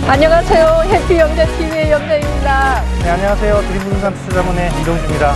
안녕하세요. 해피영재TV의 영재입니다. 네, 안녕하세요. 드림부동산 투자자문의 이동주입니다.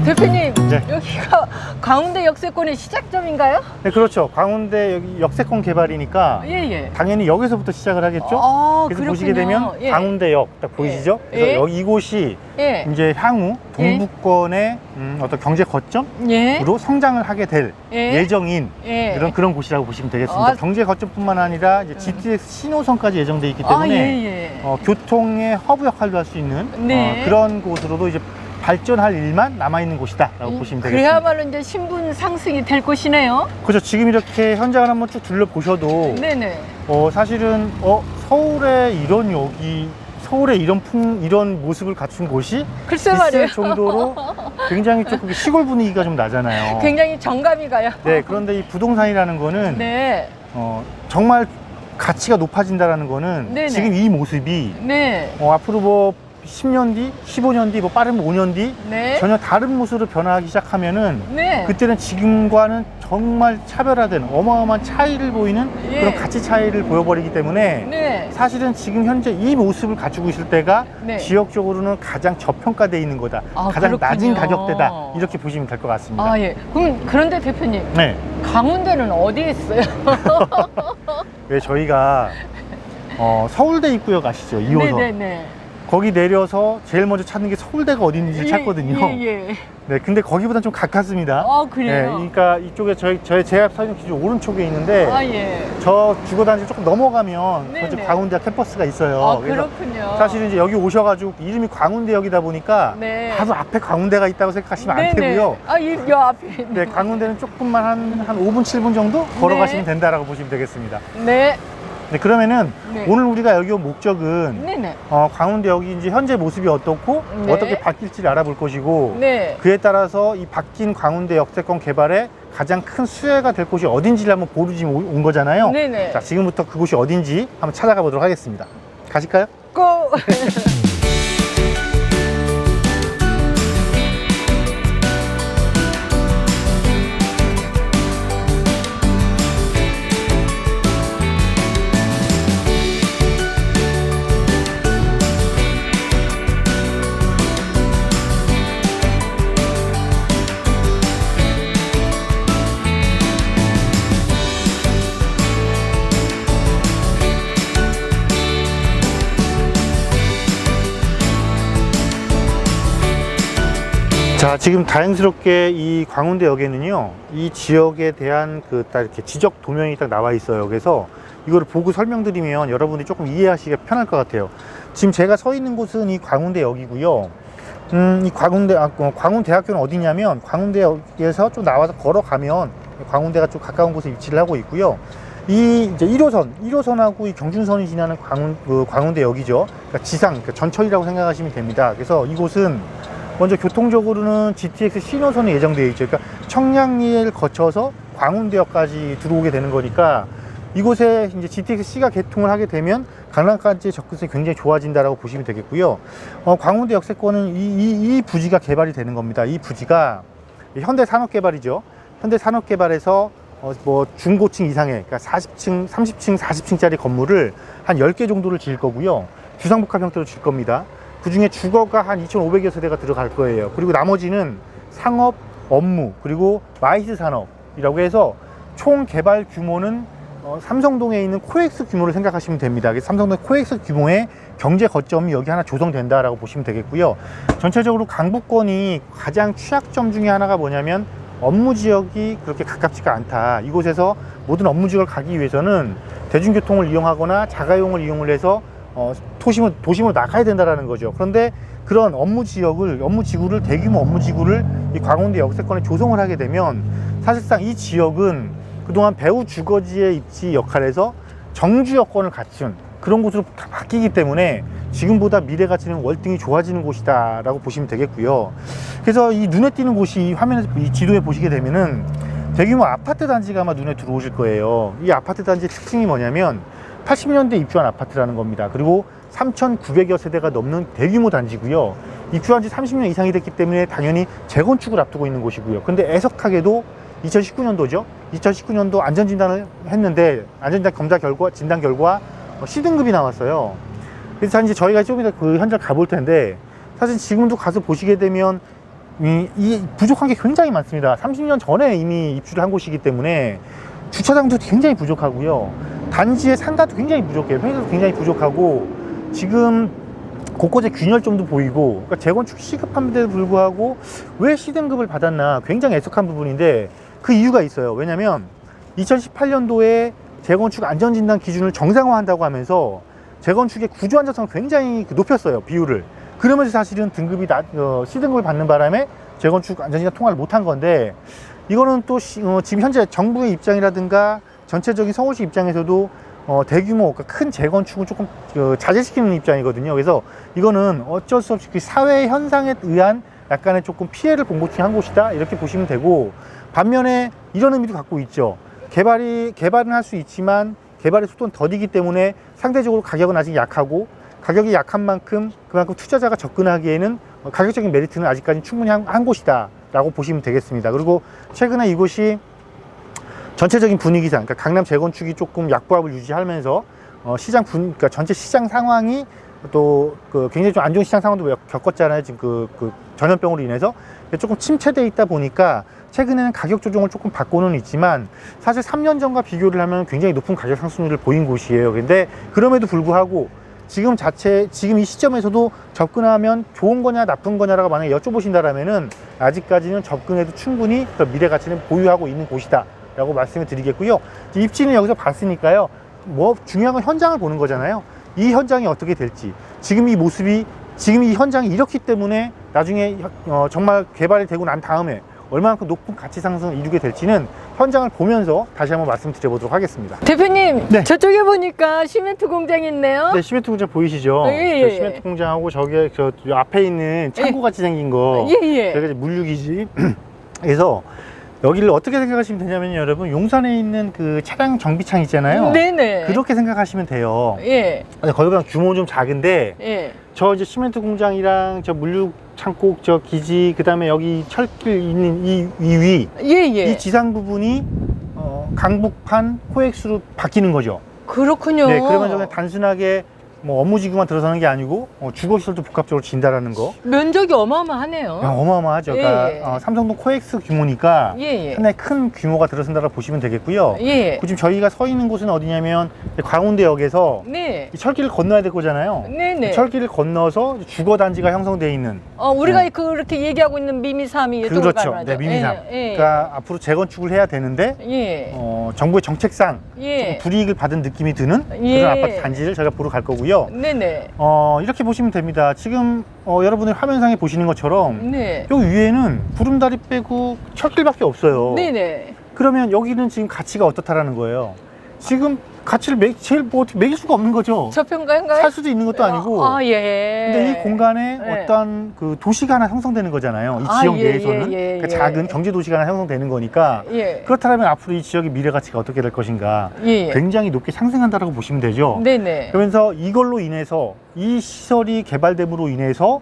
대표님, 네. 여기가 광운대 역세권의 시작점인가요? 네, 그렇죠. 광운대 여기 역세권 개발이니까 예. 당연히 여기서부터 시작을 하겠죠. 그래서 그렇군요. 보시게 되면 예. 광운대역 딱 보이시죠? 예. 그래서 예. 여기 이곳이 예. 이제 향후 동부권의 어떤 경제 거점으로 예. 성장을 하게 될 예. 예정인 예. 그런 곳이라고 보시면 되겠습니다. 경제 거점뿐만 아니라 이제 GTX 신호선까지 예정돼 있기 때문에 예. 교통의 허브 역할도 할 수 있는 네. 그런 곳으로도 이제 발전할 일만 남아있는 곳이다라고 보시면 되겠습니다. 그야말로 이제 신분 상승이 될 곳이네요. 그렇죠. 지금 이렇게 현장을 한번 쭉 둘러보셔도 네네. 사실은 서울에 이런 모습을 갖춘 곳이 글쎄 있을 말이에요. 정도로 굉장히 조금 시골 분위기가 좀 나잖아요. 굉장히 정감이 가요. 네, 그런데 이 부동산이라는 거는 네. 정말 가치가 높아진다라는 거는 네네. 지금 이 모습이 네. 앞으로 뭐 10년 뒤, 15년 뒤, 뭐 빠르면 5년 뒤 네. 전혀 다른 모습으로 변화하기 시작하면은 네. 그때는 지금과는 정말 차별화된 어마어마한 차이를 보이는 예. 그런 가치 차이를 보여버리기 때문에 네. 사실은 지금 현재 이 모습을 가지고 있을 때가 네. 지역적으로는 가장 저평가되어 있는 거다. 가장 그렇군요. 낮은 가격대다. 이렇게 보시면 될 것 같습니다. 예. 그런데 대표님, 네. 강원대는 어디에 있어요? 왜 저희가 서울대 입구역 아시죠? 2호선. 네네네. 거기 내려서 제일 먼저 찾는 게 서울대가 어딘지 찾거든요. 예. 네, 근데 거기보다 좀 가깝습니다. 그래요? 네, 그러니까 이쪽에 저희 제가 서 있는 기준 오른쪽에 있는데 예. 저 주거단지 조금 넘어가면 네네. 저쪽 광운대 캠퍼스가 있어요. 그래서 그렇군요. 사실 이제 여기 오셔가지고 이름이 광운대역이다 보니까 네. 바로 앞에 광운대가 있다고 생각하시면 안 네네. 되고요. 이 앞에 있는. 네, 광운대는 조금만 한 5분, 7분 정도 걸어가시면 된다라고 보시면 되겠습니다. 네. 네, 그러면은 네. 오늘 우리가 여기 온 목적은 네네. 광운대역이 이제 현재 모습이 어떻고 네. 어떻게 바뀔지를 알아볼 것이고 네. 그에 따라서 이 바뀐 광운대 역세권 개발에 가장 큰 수혜가 될 곳이 어딘지를 한번 보러 지금 온 거잖아요. 네네. 자, 지금부터 그곳이 어딘지 한번 찾아가 보도록 하겠습니다. 가실까요? 고! 자, 지금 다행스럽게 이 광운대역에는요, 이 지역에 대한 딱 이렇게 지적 도면이 딱 나와 있어요. 그래서 이거를 보고 설명드리면 여러분들이 조금 이해하시기가 편할 것 같아요. 지금 제가 서 있는 곳은 이 광운대역이고요. 이 광운대학교는 어디냐면 광운대역에서 좀 나와서 걸어가면 광운대가 좀 가까운 곳에 위치를 하고 있고요. 이 이제 1호선하고 이 경준선이 지나는 광운대역이죠. 그러니까 그러니까 전철이라고 생각하시면 됩니다. 그래서 이곳은 먼저 교통적으로는 GTX 신호선이 예정되어 있죠. 그러니까 청량리를 거쳐서 광운대역까지 들어오게 되는 거니까 이곳에 이제 GTX-C가 개통을 하게 되면 강남까지 접근성이 굉장히 좋아진다라고 보시면 되겠고요. 광운대 역세권은 이 부지가 개발이 되는 겁니다. 이 부지가 현대산업개발이죠. 현대산업개발에서 뭐 중고층 이상의, 그러니까 40층, 30층, 40층짜리 건물을 한 10개 정도를 지을 거고요. 주상복합 형태로 지을 겁니다. 그 중에 주거가 한 2,500여 세대가 들어갈 거예요. 그리고 나머지는 상업, 업무, 그리고 마이스 산업이라고 해서 총 개발 규모는 삼성동에 있는 코엑스 규모를 생각하시면 됩니다. 그래서 삼성동 코엑스 규모의 경제 거점이 여기 하나 조성된다라고 보시면 되겠고요. 전체적으로 강북권이 가장 취약점 중에 하나가 뭐냐면 업무 지역이 그렇게 가깝지가 않다. 이곳에서 모든 업무 지역을 가기 위해서는 대중교통을 이용하거나 자가용을 이용을 해서 도심으로 나가야 된다는 거죠. 그런데 그런 업무지구를 대규모 업무지구를 이 광운대 역세권에 조성을 하게 되면 사실상 이 지역은 그동안 배후 주거지의 입지 역할에서 정주 여건을 갖춘 그런 곳으로 다 바뀌기 때문에 지금보다 미래 가치는 월등히 좋아지는 곳이다 라고 보시면 되겠고요. 그래서 이 눈에 띄는 곳이 화면에서 이 지도에 보시게 되면은 대규모 아파트 단지가 아마 눈에 들어오실 거예요. 이 아파트 단지의 특징이 뭐냐면 80년대 입주한 아파트라는 겁니다. 그리고 3,900여 세대가 넘는 대규모 단지고요. 입주한 지 30년 이상이 됐기 때문에 당연히 재건축을 앞두고 있는 곳이고요. 근데 애석하게도 2019년도죠. 2019년도 안전진단을 했는데 안전진단 검사 결과, 진단 결과 C등급이 나왔어요. 그래서 이제 저희가 좀 이따 그 현장 가볼 텐데 사실 지금도 가서 보시게 되면 이 부족한 게 굉장히 많습니다. 30년 전에 이미 입주를 한 곳이기 때문에 주차장도 굉장히 부족하고요. 단지의 상가도 굉장히 부족해요. 편의점도 굉장히 부족하고 지금 곳곳에 균열점도 보이고 그러니까 재건축 시급함에도 불구하고 왜 C등급을 받았나 굉장히 애석한 부분인데 그 이유가 있어요. 왜냐면 2018년도에 재건축 안전진단 기준을 정상화한다고 하면서 재건축의 구조 안전성을 굉장히 높였어요. 비율을. 그러면서 사실은 등급이 C등급을 받는 바람에 재건축 안전진단 통과를 못한 건데 이거는 또 지금 현재 정부의 입장이라든가 전체적인 서울시 입장에서도 대규모 그러니까 큰 재건축을 조금 자제시키는 입장이거든요. 그래서 이거는 어쩔 수 없이 그 사회 현상에 의한 약간의 조금 피해를 본 곳 중에 한 곳이다 이렇게 보시면 되고 반면에 이런 의미도 갖고 있죠. 개발은 할 수 있지만 개발의 속도는 더디기 때문에 상대적으로 가격은 아직 약하고 가격이 약한 만큼 그만큼 투자자가 접근하기에는 가격적인 메리트는 아직까지 충분히 한 곳이다 라고 보시면 되겠습니다. 그리고 최근에 이곳이 전체적인 분위기상, 그러니까 강남 재건축이 조금 약보합을 유지하면서 그러니까 전체 시장 상황이 또 굉장히 좀 안 좋은 시장 상황도 겪었잖아요. 지금 그 전염병으로 인해서 조금 침체돼 있다 보니까 최근에는 가격 조정을 조금 받고는 있지만 사실 3년 전과 비교를 하면 굉장히 높은 가격 상승률을 보인 곳이에요. 근데 그럼에도 불구하고 지금 이 시점에서도 접근하면 좋은 거냐 나쁜 거냐라고 만약에 여쭤보신다라면은 아직까지는 접근해도 충분히 미래 가치는 보유하고 있는 곳이다 라고 말씀을 드리겠고요. 입지는 여기서 봤으니까요. 뭐 중요한 건 현장을 보는 거잖아요. 이 현장이 어떻게 될지 지금 이 현장이 이렇기 때문에 나중에 정말 개발이 되고 난 다음에 얼마만큼 높은 가치 상승을 이루게 될지는 현장을 보면서 다시 한번 말씀드려보도록 하겠습니다. 대표님, 네. 저쪽에 보니까 시멘트 공장이 있네요. 네, 시멘트 공장 보이시죠? 예, 저 예. 시멘트 공장하고 저기 저 앞에 있는 창고 같이 생긴 거 예. 저희가 이제 물류기지 그래서 여기를 어떻게 생각하시면 되냐면 여러분 용산에 있는 그 차량 정비창 있잖아요. 네네. 그렇게 생각하시면 돼요. 예. 거기보다 규모는 좀 작은데 예. 저 이제 시멘트 공장이랑 저 물류 창고 저 기지 그다음에 여기 철길 있는 이 위 예. 이 지상 부분이 강북판 코엑스로 바뀌는 거죠. 그렇군요. 네, 그러면 저는 단순하게 뭐 업무지구만 들어서는 게 아니고 주거시설도 복합적으로 진다라는 거. 면적이 어마어마하네요. 어마어마하죠. 그러니까 예. 삼성동 코엑스 규모니까 예. 하나의 큰 규모가 들어선다고 보시면 되겠고요. 예. 지금 저희가 서 있는 곳은 어디냐면 광운대역에서 네. 이 철길을 건너야 될 거잖아요. 네네. 철길을 건너서 주거단지가 형성되어 있는. 우리가 그렇게 얘기하고 있는 미미삼이 이쪽으로 그렇죠. 가는 네, 거죠. 미미삼. 예. 그러니까 앞으로 재건축을 해야 되는데 예. 정부의 정책상 예. 조금 불이익을 받은 느낌이 드는 예. 그런 아파트 단지를 저희가 보러 갈 거고요. 네네. 이렇게 보시면 됩니다. 지금 여러분들 화면상에 보시는 것처럼 네. 여기 위에는 구름다리 빼고 철길밖에 없어요. 네네. 그러면 여기는 지금 가치가 어떻다라는 거예요. 지금 가치를 제일 어떻게 매길 수가 없는 거죠. 저평가인가요? 살 수도 있는 것도 아니고. 예. 근데 이 공간에 네. 어떤 그 도시가 하나 형성되는 거잖아요. 이 지역 내에서는 그러니까 작은 경제 도시가 하나 형성되는 거니까. 예. 그렇다면 앞으로 이 지역의 미래 가치가 어떻게 될 것인가. 예. 굉장히 높게 상승한다라고 보시면 되죠. 네네. 그러면서 이걸로 인해서 이 시설이 개발됨으로 인해서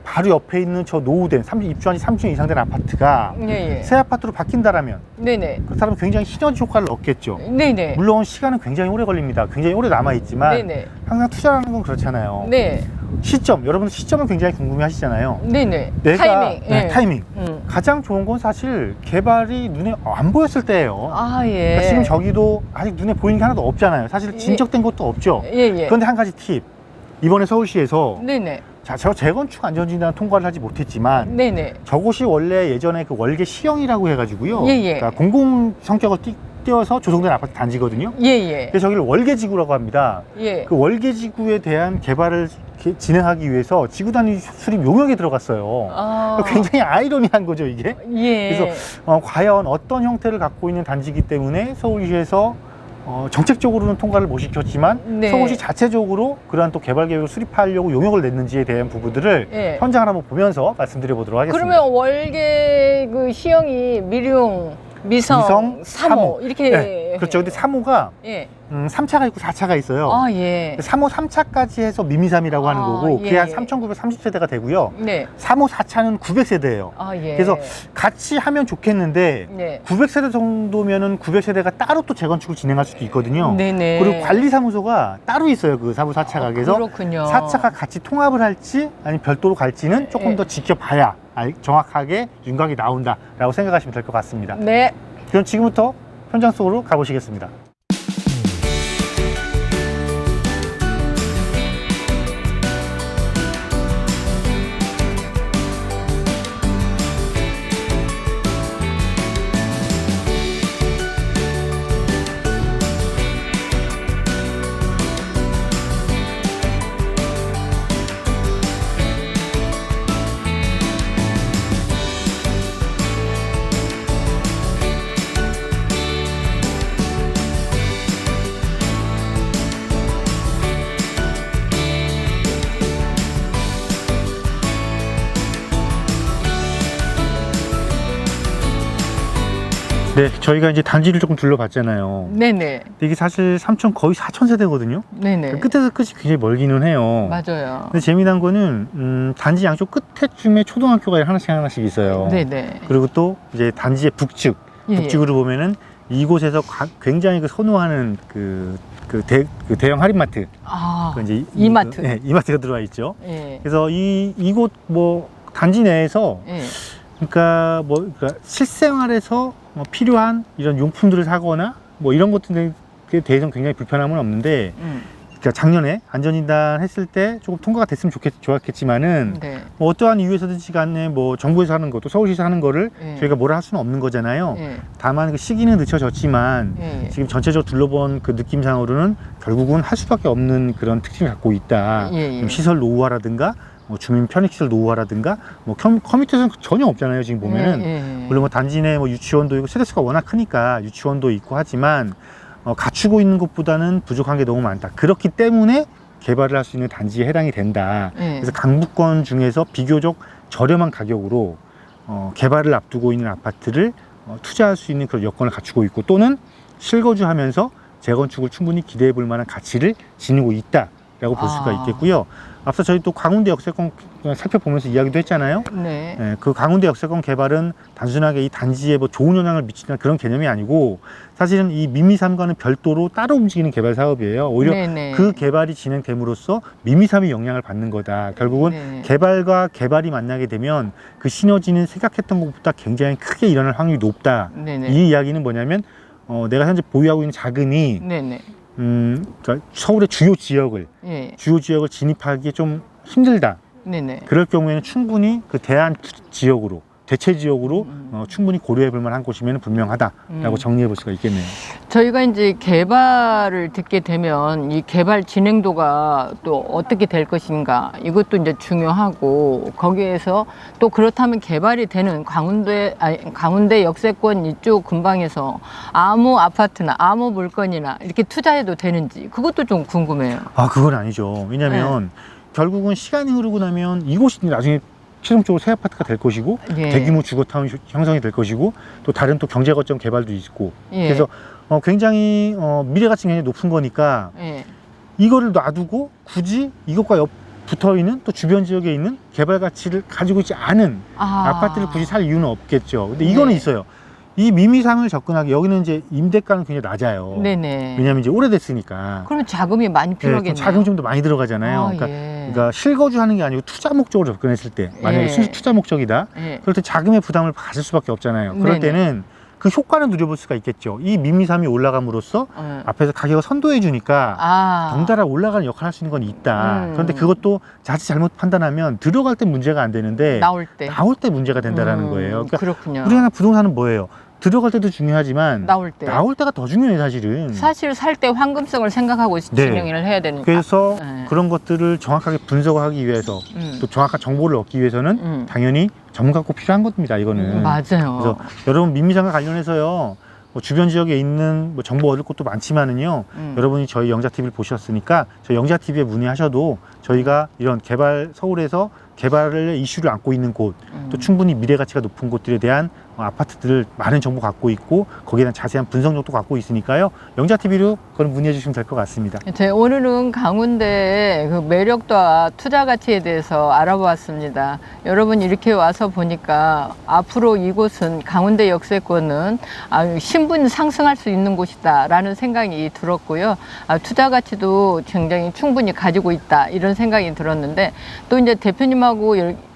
바로 옆에 있는 저 노후된 입주한 지 30년 이상 된 아파트가 예. 새 아파트로 바뀐다라면 네네. 그렇다면 굉장히 시너지 효과를 얻겠죠. 네네. 물론 시간은 굉장히 오래 걸립니다. 굉장히 오래 남아있지만 네네. 항상 투자라는 건 그렇잖아요. 네. 시점, 여러분 시점을 굉장히 궁금해 하시잖아요. 네네. 내가 타이밍. 네, 예. 타이밍. 가장 좋은 건 사실 개발이 눈에 안 보였을 때예요. 예. 그러니까 지금 저기도 아직 눈에 보이는 게 하나도 없잖아요. 사실 진척된 것도 없죠. 예. 그런데 한 가지 팁. 이번에 서울시에서 네네. 자, 저 재건축 안전진단 통과를 하지 못했지만 네네. 저곳이 원래 예전에 그 월계 시형이라고 해가지고요. 예. 그러니까 공공 성격을 띄어서 조성된 아파트 단지거든요. 예. 그래서 저기를 월계지구라고 합니다. 예. 그 월계지구에 대한 개발을 진행하기 위해서 지구단위 수립 용역에 들어갔어요. 굉장히 아이러니한 거죠, 이게. 예. 그래서 과연 어떤 형태를 갖고 있는 단지이기 때문에 서울시에서 정책적으로는 통과를 못 시켰지만 네. 서울시 자체적으로 그러한 또 개발 계획을 수립하려고 용역을 냈는지에 대한 부분들을 예. 현장을 한번 보면서 말씀드려 보도록 하겠습니다. 그러면 월계 그 시형이 미룡, 미성, 3호 이렇게 네. 예. 그렇죠. 근데 3호가 예. 3차가 있고 4차가 있어요. 아, 예. 3호, 3차까지 해서 미미삼이라고 하는 아, 거고 예, 그게 한 예. 3,930세대가 되고요. 네. 3호, 4차는 900세대예요. 아, 예. 그래서 같이 하면 좋겠는데 네. 900세대 정도면은 900세대가 따로 또 재건축을 진행할 수도 있거든요. 네네. 그리고 관리사무소가 따로 있어요. 그 3호, 4차가. 그래서 그렇군요. 4차가 같이 통합을 할지 아니면 별도로 갈지는 조금 예. 더 지켜봐야 정확하게 윤곽이 나온다라고 생각하시면 될 것 같습니다. 네. 그럼 지금부터 현장 속으로 가보시겠습니다. 네, 저희가 이제 단지를 조금 둘러봤잖아요. 네네. 근데 이게 사실 3천 거의 4천 세대거든요. 네네. 끝에서 끝이 굉장히 멀기는 해요. 맞아요. 근데 재미난 거는 단지 양쪽 끝에쯤에 초등학교가 하나씩 있어요. 네네. 그리고 또 이제 단지의 예. 북측으로 보면은 이곳에서 굉장히 그 선호하는 대형 할인마트, 아, 그 이제 이마트. 네, 이마트가 들어와 있죠. 예. 그래서 이곳 뭐 단지 내에서 예. 그러니까 실생활에서 필요한 이런 용품들을 사거나 뭐 이런 것들에 대해서는 굉장히 불편함은 없는데, 그러니까 작년에 안전진단 했을 때 조금 통과가 됐으면 좋았겠지만은 네. 뭐 어떠한 이유에서든지 간에 뭐 정부에서 하는 것도 서울시에서 하는 거를 예. 저희가 뭐라 할 수는 없는 거잖아요. 예. 다만 그 시기는 늦춰졌지만 예. 지금 전체적으로 둘러본 그 느낌상으로는 결국은 할 수밖에 없는 그런 특징을 갖고 있다. 예. 시설 노후화라든가 뭐 주민 편익시설 노후화라든가 뭐 커뮤니티에서는 전혀 없잖아요. 지금 보면은 예. 물론 뭐 단지 내 뭐 유치원도 있고 세대수가 워낙 크니까 유치원도 있고 하지만 갖추고 있는 것보다는 부족한 게 너무 많다. 그렇기 때문에 개발을 할 수 있는 단지에 해당이 된다. 예. 그래서 강북권 중에서 비교적 저렴한 가격으로 개발을 앞두고 있는 아파트를 투자할 수 있는 그런 여건을 갖추고 있고, 또는 실거주하면서 재건축을 충분히 기대해 볼 만한 가치를 지니고 있다라고 볼 수가 있겠고요. 앞서 저희 또 광운대 역세권 살펴보면서 이야기도 했잖아요. 네. 네, 그 광운대 역세권 개발은 단순하게 이 단지에 뭐 좋은 영향을 미치는 그런 개념이 아니고, 사실은 이 미미삼과는 별도로 따로 움직이는 개발 사업이에요. 오히려 네네. 그 개발이 진행됨으로써 미미삼이 영향을 받는 거다. 결국은 네. 개발과 개발이 만나게 되면 그 시너지는 생각했던 것보다 굉장히 크게 일어날 확률이 높다. 네네. 이 이야기는 뭐냐면 내가 현재 보유하고 있는 자금이 네네. 그러니까 서울의 주요 지역을 예. 진입하기 좀 힘들다. 네네. 그럴 경우에는 충분히 그 지역으로, 대체 지역으로 충분히 고려해 볼 만한 곳이면 분명하다라고 정리해 볼 수가 있겠네요. 저희가 이제 개발을 듣게 되면 이 개발 진행도가 또 어떻게 될 것인가, 이것도 이제 중요하고, 거기에서 또 그렇다면 개발이 되는 강운대 역세권 이쪽 근방에서 아무 아파트나 아무 물건이나 이렇게 투자해도 되는지, 그것도 좀 궁금해요. 아, 그건 아니죠. 왜냐하면 결국은 시간이 흐르고 나면 이곳이 나중에 최종적으로 새 아파트가 될 것이고, 예. 대규모 주거타운 형성이 될 것이고, 또 다른 또 경제 거점 개발도 있고, 예. 그래서 굉장히 미래 가치가 굉장히 높은 거니까 예. 이거를 놔두고 굳이 이것과 붙어 있는 또 주변 지역에 있는 개발 가치를 가지고 있지 않은 아파트를 굳이 살 이유는 없겠죠. 근데 이거는 네. 있어요. 이 미미삼을 접근하기, 여기는 이제 임대가는 굉장히 낮아요. 네네. 왜냐하면 이제 오래됐으니까. 그러면 자금이 많이 필요하겠네요. 자금이 좀 더 많이 들어가잖아요. 아, 그러니까, 예. 그러니까 실거주하는 게 아니고 투자 목적으로 접근했을 때, 만약에 예. 순수 투자 목적이다. 예. 그럴 때 자금의 부담을 가질 수밖에 없잖아요. 그럴 네네. 때는 그 효과는 누려볼 수가 있겠죠. 이 미미삼이 올라감으로써 앞에서 가격을 선도해 주니까 덩달아 올라가는 역할을 할 수 있는 건 있다. 그런데 그것도 자칫 잘못 판단하면 들어갈 때 문제가 안 되는데 나올 때 문제가 된다라는 거예요. 그러니까 그렇군요. 우리나라 부동산은 뭐예요? 들어갈 때도 중요하지만 나올 때가 더 중요해, 사실은. 사실 살 때 환금성을 생각하고 진행을 해야 되니까. 그래서 네. 그런 것들을 정확하게 분석하기 위해서 또 정확한 정보를 얻기 위해서는 당연히 전문가 꼭 필요한 겁니다, 이거는. 맞아요. 그래서 여러분 민미상과 관련해서요, 뭐 주변 지역에 있는 뭐 정보 얻을 것도 많지만은요, 여러분이 저희 영자TV를 보셨으니까 저희 영자TV에 문의하셔도 저희가 이런 서울에서 개발을 이슈를 안고 있는 곳, 또 충분히 미래 가치가 높은 곳들에 대한 아파트들을 많은 정보 갖고 있고 거기에 대한 자세한 분석력도 갖고 있으니까요. 영자TV로 그걸 문의해 주시면 될 것 같습니다. 오늘은 강원대의 그 매력과 투자 가치에 대해서 알아보았습니다. 여러분 이렇게 와서 보니까 앞으로 이곳은 강원대 역세권은 신분이 상승할 수 있는 곳이다 라는 생각이 들었고요. 투자 가치도 굉장히 충분히 가지고 있다 이런 생각이 들었는데 또 이제 대표님하고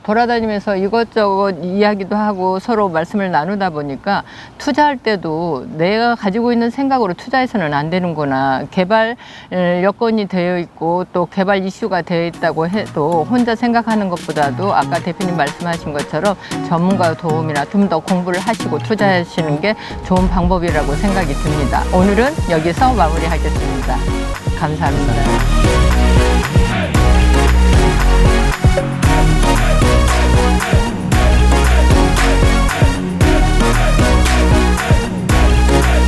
돌아다니면서 이것저것 이야기도 하고 서로 말씀을 나누다 보니까 투자할 때도 내가 가지고 있는 생각으로 투자해서는 안 되는구나. 개발 여건이 되어 있고 또 개발 이슈가 되어 있다고 해도 혼자 생각하는 것보다도 아까 대표님 말씀하신 것처럼 전문가 도움이나 좀 더 공부를 하시고 투자하시는 게 좋은 방법이라고 생각이 듭니다. 오늘은 여기서 마무리하겠습니다. 감사합니다.